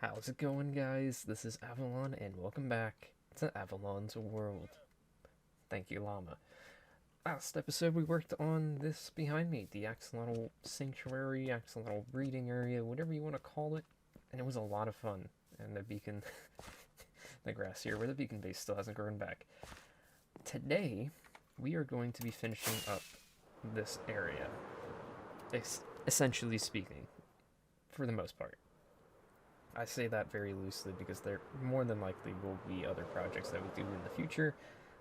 How's it going, guys? This is Avalon, and welcome back to Avalon's World. Thank you, Llama. Last episode, we worked on this behind me, the Axolotl Sanctuary, Axolotl Breeding Area, whatever you want to call it, and it was a lot of fun. And the beacon, the grass here, where the beacon base still hasn't grown back. Today, we are going to be finishing up this area, essentially speaking, for the most part. I say that very loosely because there more than likely will be other projects that we do in the future,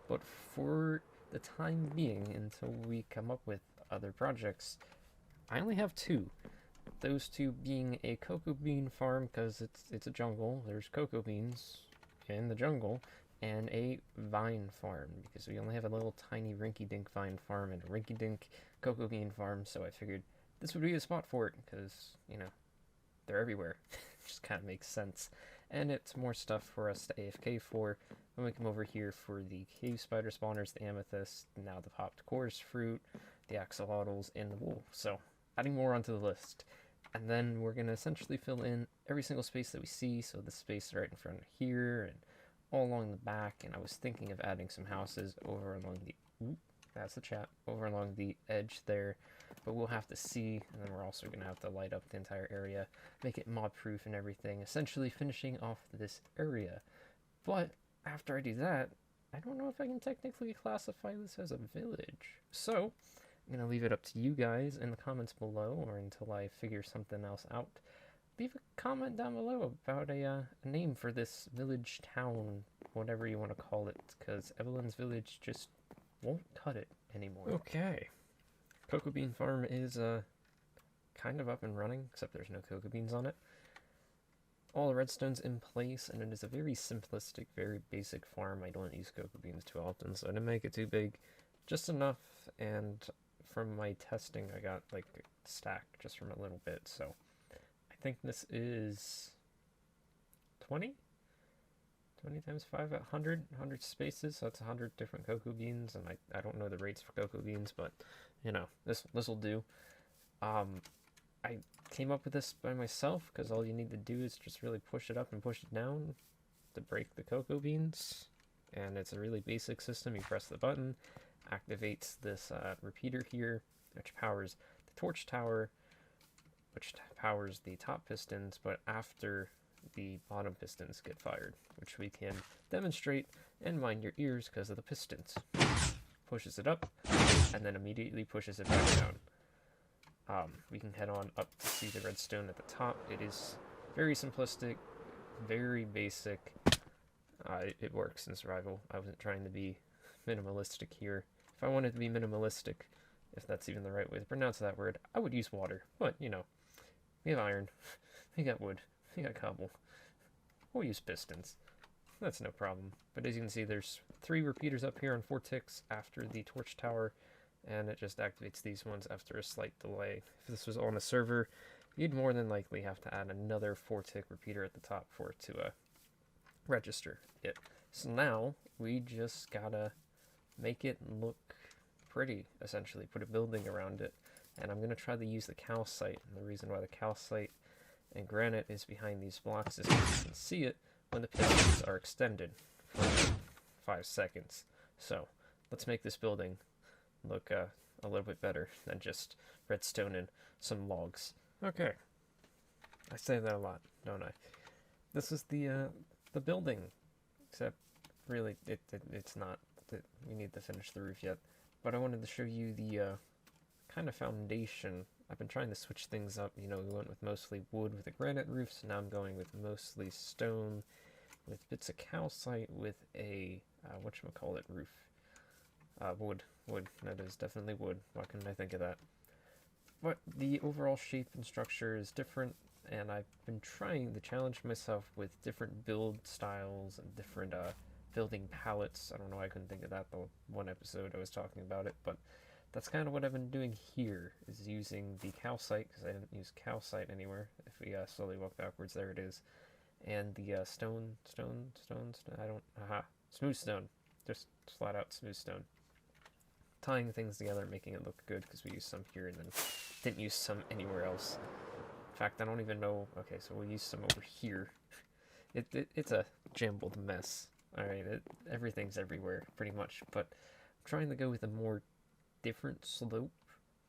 but for the time being, until we come up with other projects, I only have two. Those two being a cocoa bean farm, because it's a jungle, there's cocoa beans in the jungle, and a vine farm, because we only have a little tiny rinky-dink vine farm and a rinky-dink cocoa bean farm, so I figured this would be a spot for it, because, they're everywhere. Just kind of makes sense. And it's more stuff for us to AFK for when we come over here for the cave spider spawners, the amethyst, now the popped chorus fruit, the axolotls, and the wool. So, adding more onto the list. And then we're going to essentially fill in every single space that we see. So the space right in front of here and all along the back. And I was thinking of adding some houses over along the... Ooh, that's the chat. Over along the edge there. But we'll have to see, and then we're also going to have to light up the entire area, make it mob-proof and everything, essentially finishing off this area. But after I do that, I don't know if I can technically classify this as a village. So, I'm going to leave it up to you guys in the comments below, or until I figure something else out. Leave a comment down below about a name for this village, town, whatever you want to call it, because Evelyn's village just won't cut it anymore. Okay. Cocoa Bean Farm is kind of up and running, except there's no cocoa beans on it. All the redstone's in place, and it is a very simplistic, very basic farm. I don't use cocoa beans too often, so I didn't make it too big. Just enough, and from my testing, I got like a stack just from a little bit, so I think this is 20? 20 times 5, 100 spaces, so that's 100 different cocoa beans, and I don't know the rates for cocoa beans, but, this will do. I came up with this by myself, because all you need to do is just really push it up and push it down to break the cocoa beans, and it's a really basic system. You press the button, activates this repeater here, which powers the torch tower, which powers the top pistons, but after the bottom pistons get fired, which we can demonstrate and mind your ears because of the pistons. Pushes it up, and then immediately pushes it back down. We can head on up to see the redstone at the top. It is very simplistic, very basic. It works in survival. I wasn't trying to be minimalistic here. If I wanted to be minimalistic, if that's even the right way to pronounce that word, I would use water. But, we have iron, we got wood, we got cobble. We'll use pistons. That's no problem. But as you can see, there's 3 repeaters up here on 4 ticks after the torch tower, and it just activates these ones after a slight delay. If this was on a server, you'd more than likely have to add another 4-tick repeater at the top for it to register it. So now, we just gotta make it look pretty, essentially. Put a building around it. And I'm going to try to use the calcite, and the reason why the calcite and granite is behind these blocks is so you can see it when the pistons are extended for 5 seconds. So, let's make this building look a little bit better than just redstone and some logs. Okay. I say that a lot, don't I? This is the building, except really it's not. We need to finish the roof yet. But I wanted to show you the kind of foundation. I've been trying to switch things up. We went with mostly wood with a granite roof, so now I'm going with mostly stone with bits of calcite with a whatchamacallit roof. Wood. That is definitely wood. Why couldn't I think of that? But the overall shape and structure is different, and I've been trying to challenge myself with different build styles and different building palettes. I don't know why I couldn't think of that the one episode I was talking about it, but that's kind of what I've been doing here, is using the calcite, because I didn't use calcite anywhere. If we slowly walk backwards, there it is. And the smooth stone. Just flat out smooth stone. Tying things together, making it look good, because we used some here and then didn't use some anywhere else. fact, I don't even know. Okay, so we'll use some over here. It's a jumbled mess. Alright, everything's everywhere, pretty much. But I'm trying to go with a more different slope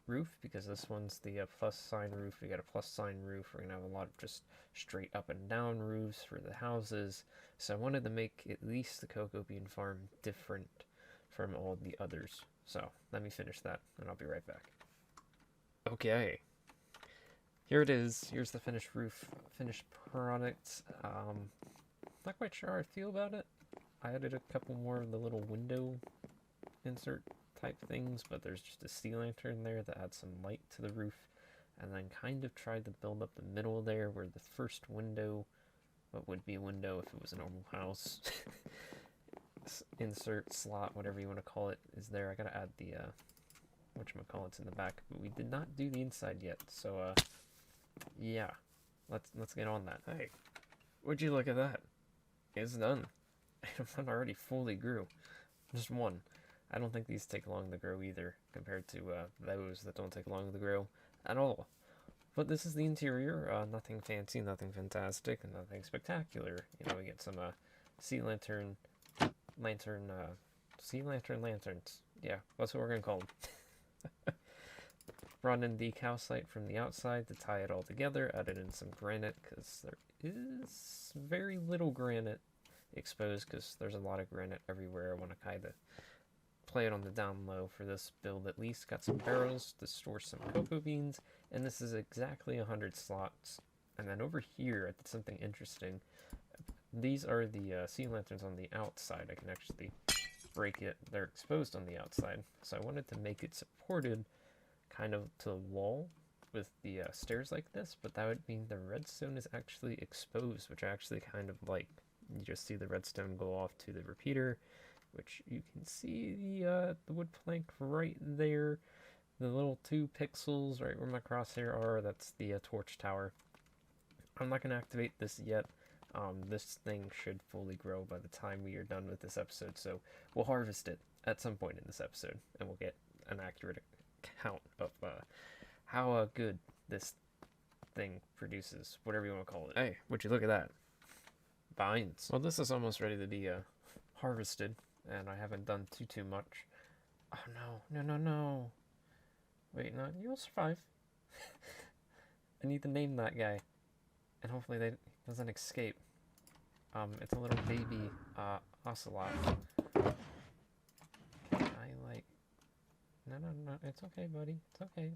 roof, because this one's the plus sign roof. We got a plus sign roof. We're going to have a lot of just straight up and down roofs for the houses. So I wanted to make at least the cocoa bean farm different from all the others. So let me finish that, and I'll be right back. Okay. Here it is. Here's the finished roof, finished product. Not quite sure how I feel about it. I added a couple more of the little window insert type things, but there's just a sea lantern there that adds some light to the roof, and then kind of tried to build up the middle there where the first window, what would be a window if it was a normal house, insert slot, whatever you want to call it, is there. I gotta add the whatchamacallits in the back, but we did not do the inside yet, so yeah, let's get on that. Hey, would you look at that? It's done. One already fully grew. Just one. I don't think these take long to grow either, compared to those that don't take long to grow at all. But this is the interior. Nothing fancy, nothing fantastic, and nothing spectacular. You know, we get some sea lantern lanterns. Yeah, that's what we're gonna call them. Brought in the calcite from the outside to tie it all together. Added in some granite, because there is very little granite exposed, because there's a lot of granite everywhere. I want to kind of play it on the down low for this build at least. Got some barrels to store some cocoa beans, and this is exactly 100 slots. And then over here I did something interesting. These are the sea lanterns on the outside. I can actually break it. They're exposed on the outside, so I wanted to make it supported kind of to the wall with the stairs like this, but that would mean the redstone is actually exposed, which I actually kind of like. You just see the redstone go off to the repeater, which you can see the wood plank right there. The little 2 pixels right where my crosshair are, that's the torch tower. I'm not going to activate this yet. This thing should fully grow by the time we are done with this episode, so we'll harvest it at some point in this episode, and we'll get an accurate count of how good this thing produces, whatever you want to call it. Hey, would you look at that? Vines. Well, this is almost ready to be harvested, and I haven't done too much. Oh no. Wait, no, you'll survive. I need to name that guy, and hopefully they doesn't escape. It's a little baby ocelot. No, it's okay, buddy. It's okay.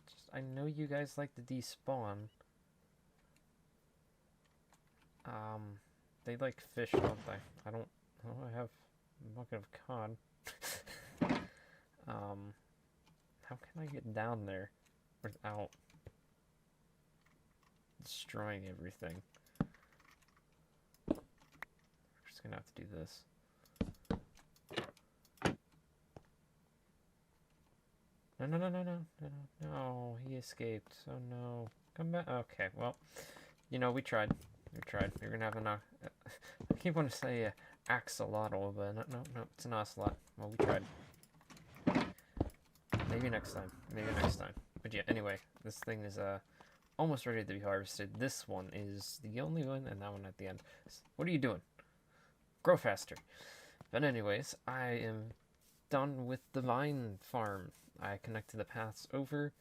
Just, I know you guys like to despawn. They like fish, don't they? I don't have a bucket of cod. How can I get down there without destroying everything? We're just gonna have to do this. No, he escaped. Oh no. Come back. Okay, well, you know, we tried. You're gonna have I keep wanting to say axolotl, but no, it's an ocelot. Well, we tried. Maybe next time. But yeah, anyway, this thing is almost ready to be harvested. This one is the only one, and that one at the end. What are you doing? Grow faster. But anyways, I am done with the vine farm. I connected the paths over,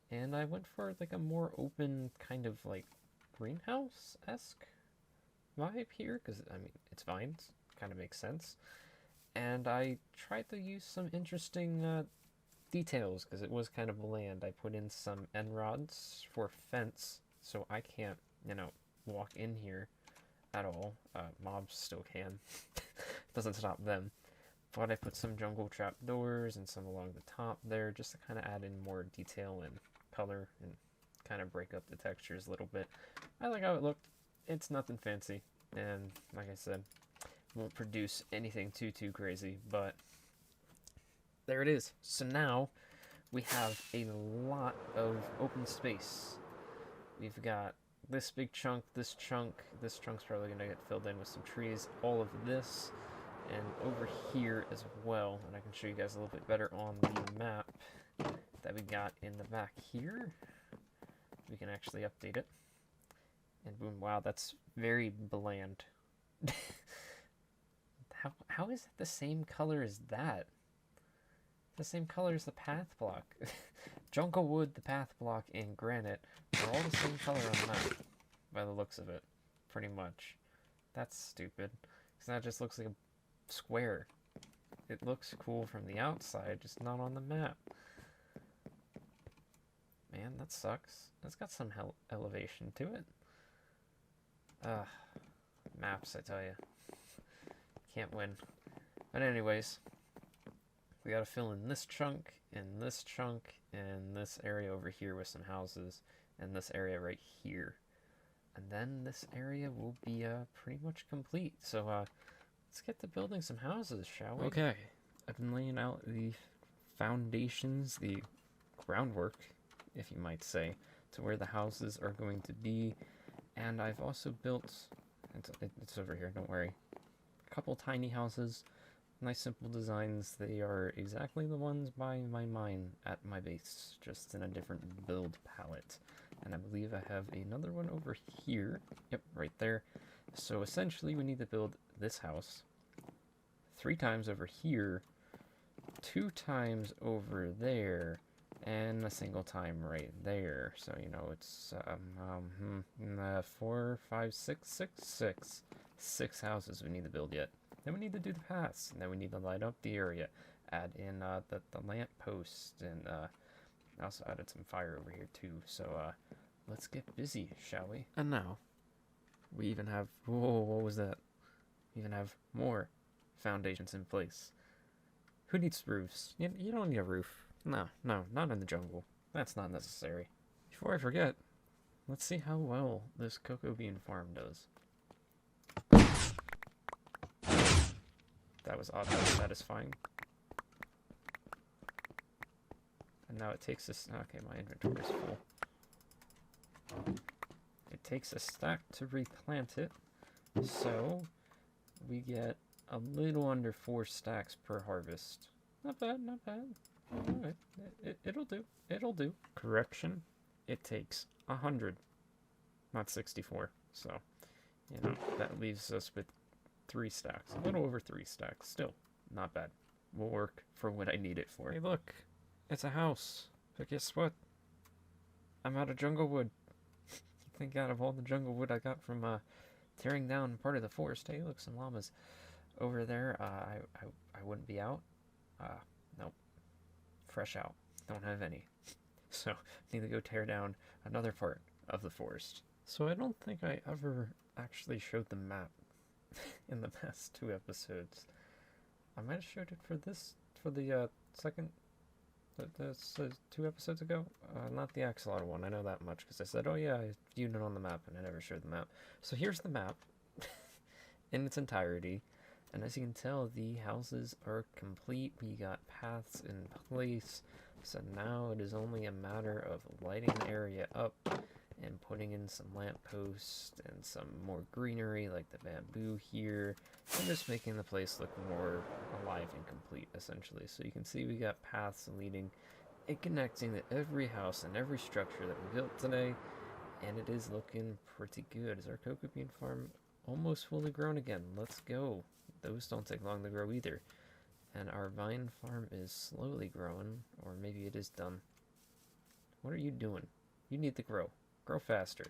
and I went for like a more open kind of like greenhouse-esque vibe here, because I mean it's vines, kind of makes sense. And I tried to use some interesting details, because it was kind of bland. I put in some end rods for fence, so I can't, you know, walk in here at all. Mobs still can. Doesn't stop them. But I put some jungle trap doors and some along the top there, just to kind of add in more detail and color and kind of break up the textures a little bit. I like how it looked. It's nothing fancy, and like I said, won't produce anything too crazy, but there it is. So now we have a lot of open space. We've got this big chunk, this chunk's probably going to get filled in with some trees, all of this, and over here as well. And I can show you guys a little bit better on the map that we got in the back here. we can actually update it. And boom, wow, that's very bland. How is it the same color as that? The same color as the path block. Jungle wood, the path block, and granite are all the same color on the map, by the looks of it, pretty much. That's stupid, because that just looks like a square. It looks cool from the outside, just not on the map. Man, that sucks. It's got some elevation to it. Maps, I tell you. Can't win. But anyways, we gotta fill in this chunk, and this chunk, and this area over here with some houses, and this area right here. And then this area will be pretty much complete. So let's get to building some houses, shall we? Okay, I've been laying out the foundations, the groundwork, if you might say, to where the houses are going to be. And I've also built, it's over here, don't worry, a couple tiny houses, nice simple designs. They are exactly the ones by my mine at my base, just in a different build palette. And I believe I have another one over here. Yep, right there. So essentially we need to build this house 3 times over here, 2 times over there, and a single time right there. So, you know, it's 4, 5, 6 houses we need to build yet. Then we need to do the paths, and then we need to light up the area, add in the lamp post, and I also added some fire over here too. So let's get busy, shall we? And now we even have, whoa, what was that? We even have more foundations in place. Who needs roofs? You don't need a roof. No, not in the jungle. That's not necessary. Before I forget, let's see how well this cocoa bean farm does. That was oddly satisfying. And now it takes us, okay, my inventory is full. It takes a stack to replant it, so we get a little under 4 stacks per harvest. Not bad, not bad. Alright, it'll do, it'll do. Correction, it takes 100, not 64, so, you know, that leaves us with 3 stacks, a little over 3 stacks, still, not bad. Will work for what I need it for. Hey look, it's a house, but guess what? I'm out of jungle wood. Thank God, of all the jungle wood I got from tearing down part of the forest. Hey look, some llamas over there. I wouldn't be out. Nope. Fresh out. Don't have any. So, need to go tear down another part of the forest. So I don't think I ever actually showed the map in the past 2 episodes. I might have showed it for the second, 2 episodes ago. Not the axolotl one, I know that much, because I said, oh yeah, I viewed it on the map, and I never showed the map. So here's the map, in its entirety, and as you can tell, the houses are complete. We got paths in place, so now it is only a matter of lighting the area up, and putting in some lampposts and some more greenery like the bamboo here, and just making the place look more alive and complete, essentially. So you can see we got paths leading and connecting to every house and every structure that we built today, and it is looking pretty good. Is our cocoa bean farm almost fully grown again? Let's go. Those don't take long to grow either. And our vine farm is slowly growing, or maybe it is done. What are you doing? You need to grow. Grow faster.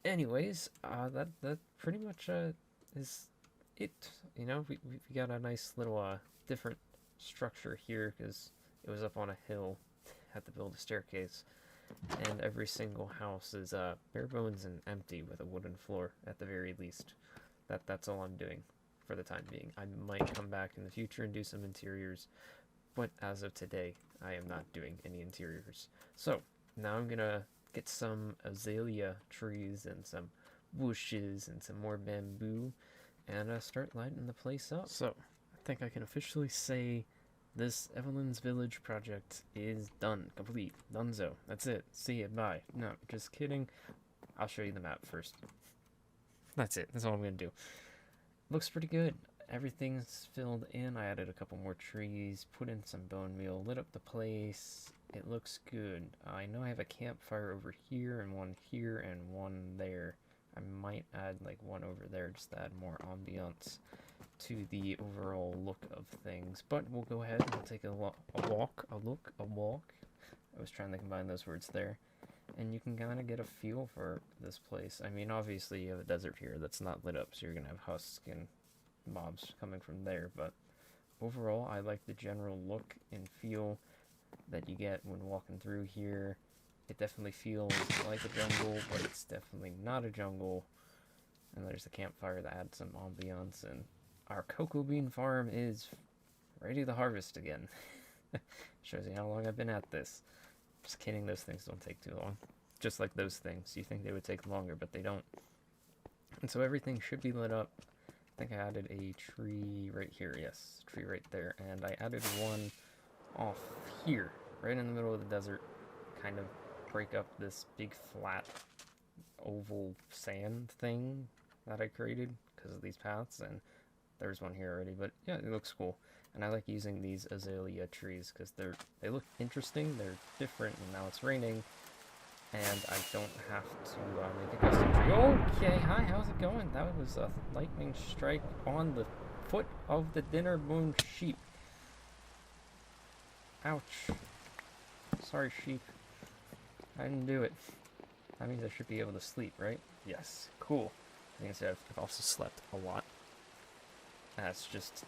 Anyways, that pretty much is it. You know, we got a nice little different structure here because it was up on a hill. Had to build a staircase, and every single house is bare bones and empty with a wooden floor at the very least. That's all I'm doing for the time being. I might come back in the future and do some interiors, but as of today, I am not doing any interiors. So now I'm gonna get some azalea trees and some bushes and some more bamboo and start lighting the place up. So I think I can officially say this Evelyn's Village project is done, complete, donezo. That's it. See it, bye. No, just kidding. I'll show you the map first. That's it. That's all I'm gonna do. Looks pretty good. Everything's filled in. I added a couple more trees, put in some bone meal, lit up the place, it looks good. I know I have a campfire over here and one there. I might add like one over there just to add more ambiance to the overall look of things. But we'll go ahead and we'll take a walk. I was trying to combine those words there. And you can kind of get a feel for this place. I mean, obviously you have a desert here that's not lit up, so you're going to have husks and mobs coming from there. But overall, I like the general look and feel that you get when walking through here. It definitely feels like a jungle, but it's definitely not a jungle. And there's a campfire that adds some ambiance, and our cocoa bean farm is ready to harvest again. Shows you how long I've been at this. Just kidding, those things don't take too long. Just like those things. You think they would take longer, but they don't. And so everything should be lit up. I think I added a tree right here. Yes, tree right there. And I added one off here, right in the middle of the desert. Kind of break up this big flat oval sand thing that I created because of these paths. And there's one here already, but yeah, it looks cool. And I like using these azalea trees because they look interesting, they're different, and now it's raining, and I don't have to make a custom tree. Okay, hi, how's it going? That was a lightning strike on the foot of the dinner moon sheep. Ouch. Sorry, sheep. I didn't do it. That means I should be able to sleep, right? Yes, cool. I think I've also slept a lot. That's just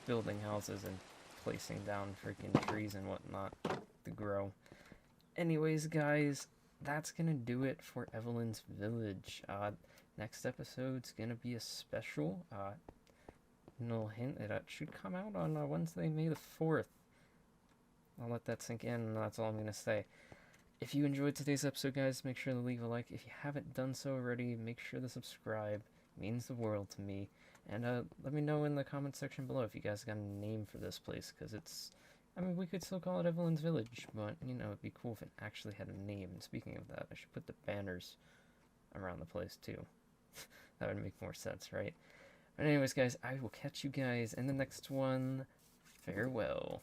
building houses and placing down freaking trees and whatnot to grow. Anyways, guys, that's gonna do it for Evelyn's Village. Next episode's gonna be a special. No hint, it should come out on Wednesday, May the 4th. I'll let that sink in, and that's all I'm gonna say. If you enjoyed today's episode, guys, make sure to leave a like. If you haven't done so already, make sure to subscribe. It means the world to me. And let me know in the comment section below if you guys got a name for this place, because I mean, we could still call it Evelyn's Village, but, you know, it'd be cool if it actually had a name. And speaking of that, I should put the banners around the place, too. That would make more sense, right? But anyways, guys, I will catch you guys in the next one. Farewell.